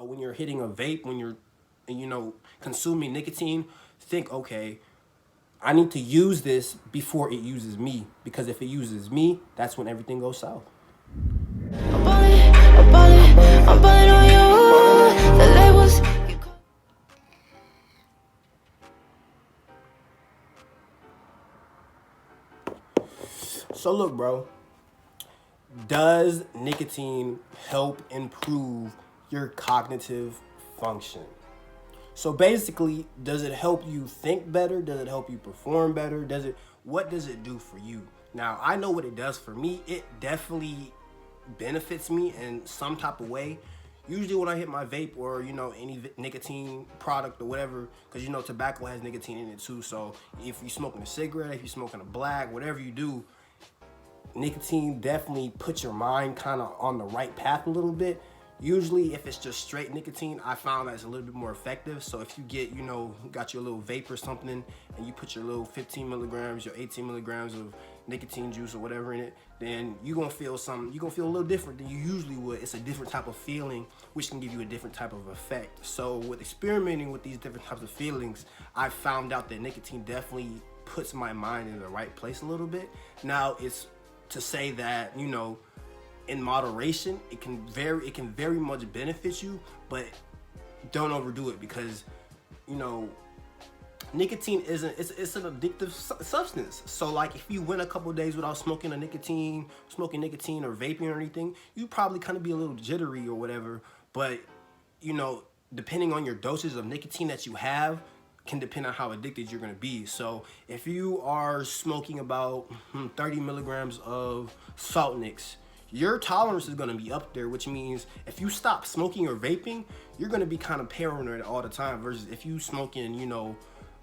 So when you're hitting a vape, when you're, consuming nicotine, think, okay, I need to use this before it uses me. Because if it uses me, that's when everything goes south. I'm ballin' on you. The labels. So look, bro. Does nicotine help improve your cognitive function? So basically, does it help you think better? Does it help you perform better? What does it do for you? Now, I know what it does for me. It definitely benefits me in some type of way. Usually when I hit my vape or, any nicotine product or whatever, because, tobacco has nicotine in it too. So if you're smoking a cigarette, if you're smoking a black, whatever you do, nicotine definitely puts your mind kind of on the right path a little bit. Usually if it's just straight nicotine, I found that it's a little bit more effective. So if you get, got your little vape or something and you put your little 15 milligrams, your 18 milligrams of nicotine juice or whatever in it, then you're going to feel a little different than you usually would. It's a different type of feeling, which can give you a different type of effect. So with experimenting with these different types of feelings, I found out that nicotine definitely puts my mind in the right place a little bit. Now it's to say that, in moderation, it can very much benefit you, but don't overdo it because, nicotine it's an addictive substance. So like if you went a couple days without smoking nicotine or vaping or anything, you probably kind of be a little jittery or whatever. But, depending on your dosage of nicotine that you have, can depend on how addicted you're going to be. So if you are smoking about 30 milligrams of salt nicks, your tolerance is going to be up there, which means if you stop smoking or vaping, you're going to be kind of paranoid all the time, versus if you smoking,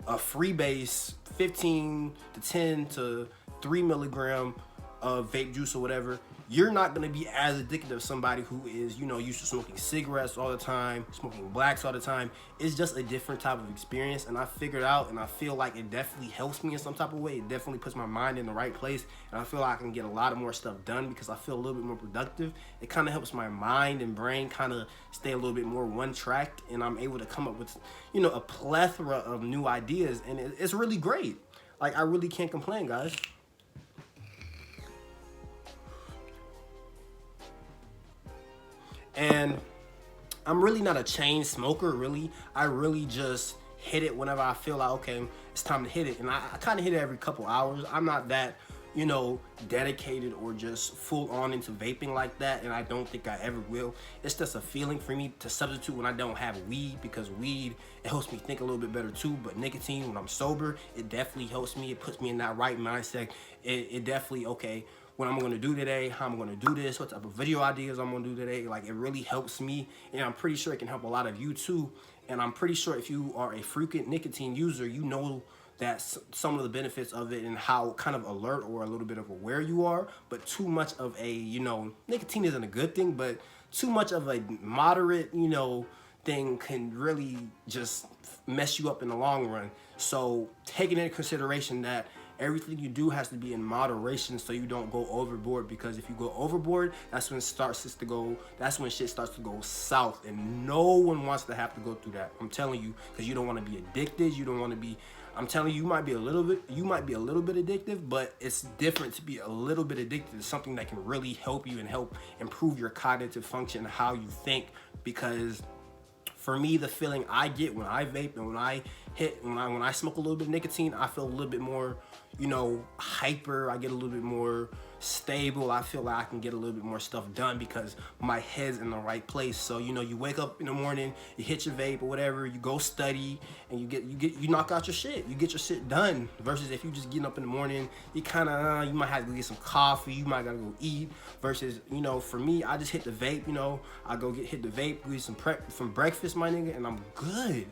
a freebase 15 to 10 to 3 milligram of vape juice or whatever, you're not going to be as addicted as somebody who is, used to smoking cigarettes all the time, smoking blacks all the time. It's just a different type of experience, and I figured out, and I feel like it definitely helps me in some type of way. It definitely puts my mind in the right place, and I feel like I can get a lot of more stuff done because I feel a little bit more productive. It kind of helps my mind and brain kind of stay a little bit more one track, and I'm able to come up with, a plethora of new ideas, and it's really great. Like, I really can't complain, guys. And I'm really not a chain smoker, really. I really just hit it whenever I feel like, okay, it's time to hit it. And I kind of hit it every couple hours. I'm not that, dedicated or just full on into vaping like that. And I don't think I ever will. It's just a feeling for me to substitute when I don't have weed, because weed, it helps me think a little bit better too. But nicotine, when I'm sober, it definitely helps me. It puts me in that right mindset. It definitely, okay, what I'm going to do today, how I'm going to do this, what type of video ideas I'm going to do today. Like, it really helps me, and I'm pretty sure it can help a lot of you too. And I'm pretty sure if you are a frequent nicotine user, you know that some of the benefits of it and how kind of alert or a little bit of aware you are. But too much of a, nicotine isn't a good thing, but too much of a moderate, thing can really just mess you up in the long run. So taking into consideration that everything you do has to be in moderation so you don't go overboard, because if you go overboard, that's when shit starts to go south, and no one wants to have to go through that. I'm telling you, because you don't want to be addicted. I'm telling you, you might be a little bit addictive, but it's different to be a little bit addicted to something that can really help you and help improve your cognitive function, how you think. Because for me, the feeling I get when I vape and when I smoke a little bit of nicotine, I feel a little bit more, hyper. I get a little bit more stable. I feel like I can get a little bit more stuff done because my head's in the right place. So, you wake up in the morning, you hit your vape or whatever, you go study, and you knock out your shit. You get your shit done. Versus if you just getting up in the morning, you kind of, you might have to get some coffee, you might gotta go eat. Versus, for me, I just hit the vape, I go hit the vape, get some prep from breakfast, my nigga, and I'm good.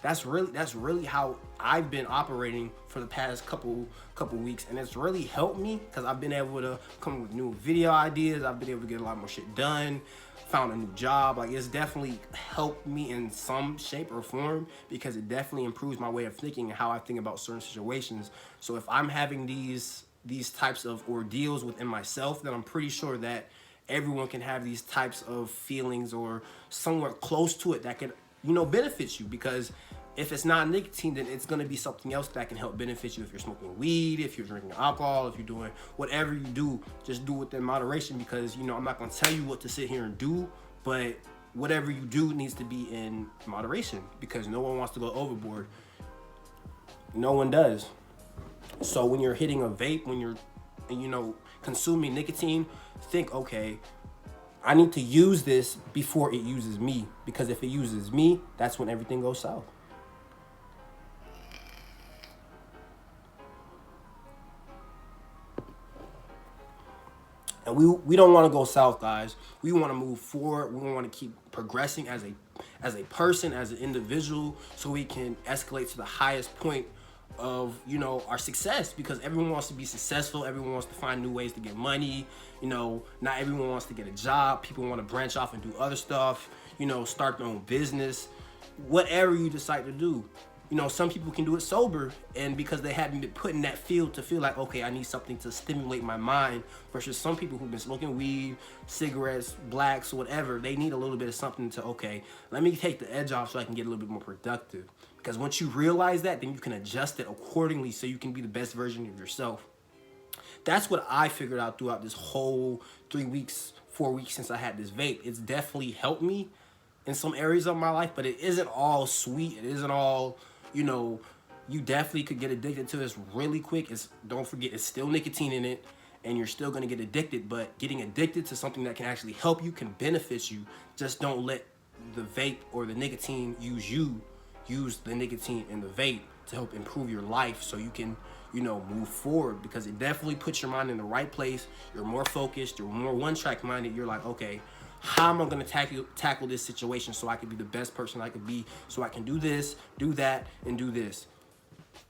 That's really how I've been operating for the past couple weeks, and it's really helped me because I've been able to come up with new video ideas. I've been able to get a lot more shit done, found a new job. Like, it's definitely helped me in some shape or form, because it definitely improves my way of thinking and how I think about certain situations. So if I'm having these types of ordeals within myself, then I'm pretty sure that everyone can have these types of feelings or somewhere close to it that can, you know, benefit you. Because if it's not nicotine, then it's going to be something else that can help benefit you. If you're smoking weed, if you're drinking alcohol, if you're doing whatever you do, just do it in moderation. Because, you know, I'm not going to tell you what to sit here and do, but whatever you do needs to be in moderation, because no one wants to go overboard. No one does. So when you're hitting a vape, when you're, you know, consuming nicotine, think, okay, I need to use this before it uses me. Because if it uses me, that's when everything goes south. And we don't want to go south, guys. We want to move forward. We want to keep progressing as a person, as an individual, so we can escalate to the highest point of, you know, our success. Because everyone wants to be successful. Everyone wants to find new ways to get money. You know, not everyone wants to get a job. People want to branch off and do other stuff, you know, start their own business, whatever you decide to do. You know, some people can do it sober, and because they haven't been put in that field to feel like, okay, I need something to stimulate my mind, versus some people who've been smoking weed, cigarettes, blacks, whatever, they need a little bit of something to, okay, let me take the edge off so I can get a little bit more productive. Because once you realize that, then you can adjust it accordingly so you can be the best version of yourself. That's what I figured out throughout this whole 3 weeks, 4 weeks since I had this vape. It's definitely helped me in some areas of my life, but it isn't all sweet. It isn't all, you know, you definitely could get addicted to this really quick. Don't forget, it's still nicotine in it, and you're still going to get addicted. But getting addicted to something that can actually help you, can benefit you. Just don't let the vape or the nicotine use you. Use the nicotine and the vape to help improve your life so you can, you know, move forward. Because it definitely puts your mind in the right place. You're more focused. You're more one-track minded. You're like, okay, how am I going to tackle this situation so I can be the best person I could be, so I can do this, do that, and do this.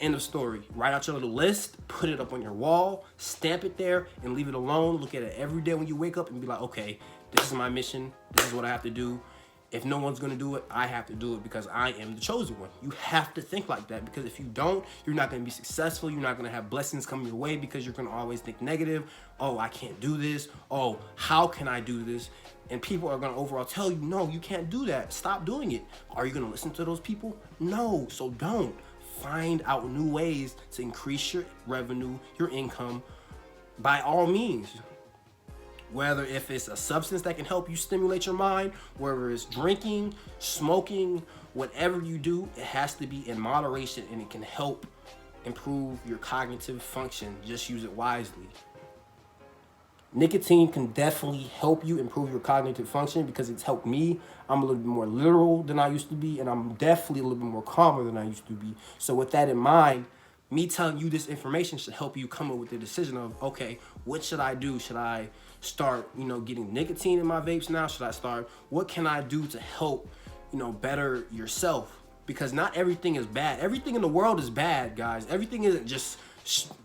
End of story. Write out your little list, put it up on your wall, stamp it there, and leave it alone. Look at it every day when you wake up and be like, okay, this is my mission. This is what I have to do. If no one's going to do it, I have to do it because I am the chosen one. You have to think like that, because if you don't, you're not going to be successful. You're not going to have blessings coming your way, because you're going to always think negative. Oh, I can't do this. Oh, how can I do this? And people are going to overall tell you, no, you can't do that. Stop doing it. Are you going to listen to those people? No, so don't. Find out new ways to increase your revenue, your income, by all means. Whether if it's a substance that can help you stimulate your mind, whether it's drinking, smoking, whatever you do, it has to be in moderation, and it can help improve your cognitive function. Just use it wisely. Nicotine can definitely help you improve your cognitive function, because it's helped me. I'm a little bit more literal than I used to be, and I'm definitely a little bit more calmer than I used to be. So with that in mind, me telling you this information should help you come up with the decision of, okay, what should I do? Should I start, you know, getting nicotine in my vapes now? Should I start? What can I do to help, you know, better yourself? Because not everything is bad. Everything in the world is bad, guys. Everything isn't just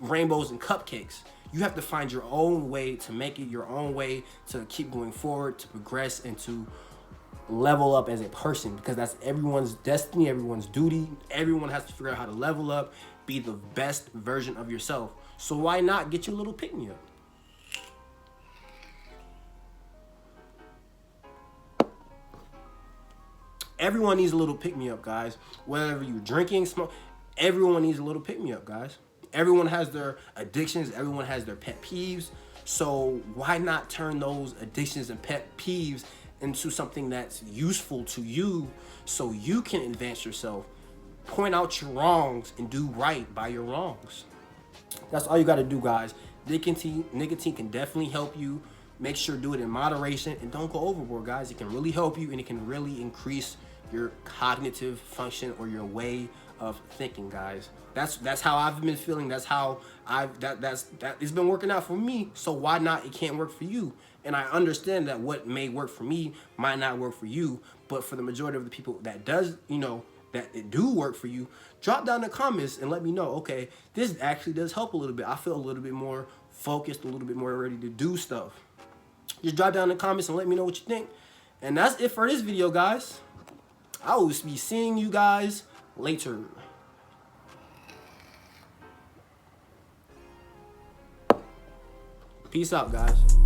rainbows and cupcakes. You have to find your own way to make it your own way, to keep going forward, to progress, and to level up as a person, because that's everyone's destiny, everyone's duty. Everyone has to figure out how to level up, be the best version of yourself. So why not get your little pick-me-up? Everyone needs a little pick-me-up, guys. Whether you're drinking, smoke, everyone needs a little pick-me-up, guys. Everyone has their addictions. Everyone has their pet peeves. So why not turn those addictions and pet peeves into something that's useful to you, so you can advance yourself? Point out your wrongs and do right by your wrongs. That's all you got to do, guys. Nicotine can definitely help you. Make sure do it in moderation, and don't go overboard, guys. It can really help you, and it can really increase your cognitive function or your way of thinking, guys. That's how I've been feeling. That's how it's been working out for me. So why not? It can't work for you. And I understand that what may work for me might not work for you, but for the majority of the people that does, you know, that it do work for you, drop down in the comments and let me know, okay, this actually does help a little bit. I feel a little bit more focused, a little bit more ready to do stuff. Just drop down in the comments and let me know what you think. And that's it for this video, guys. I will be seeing you guys later. Peace out, guys.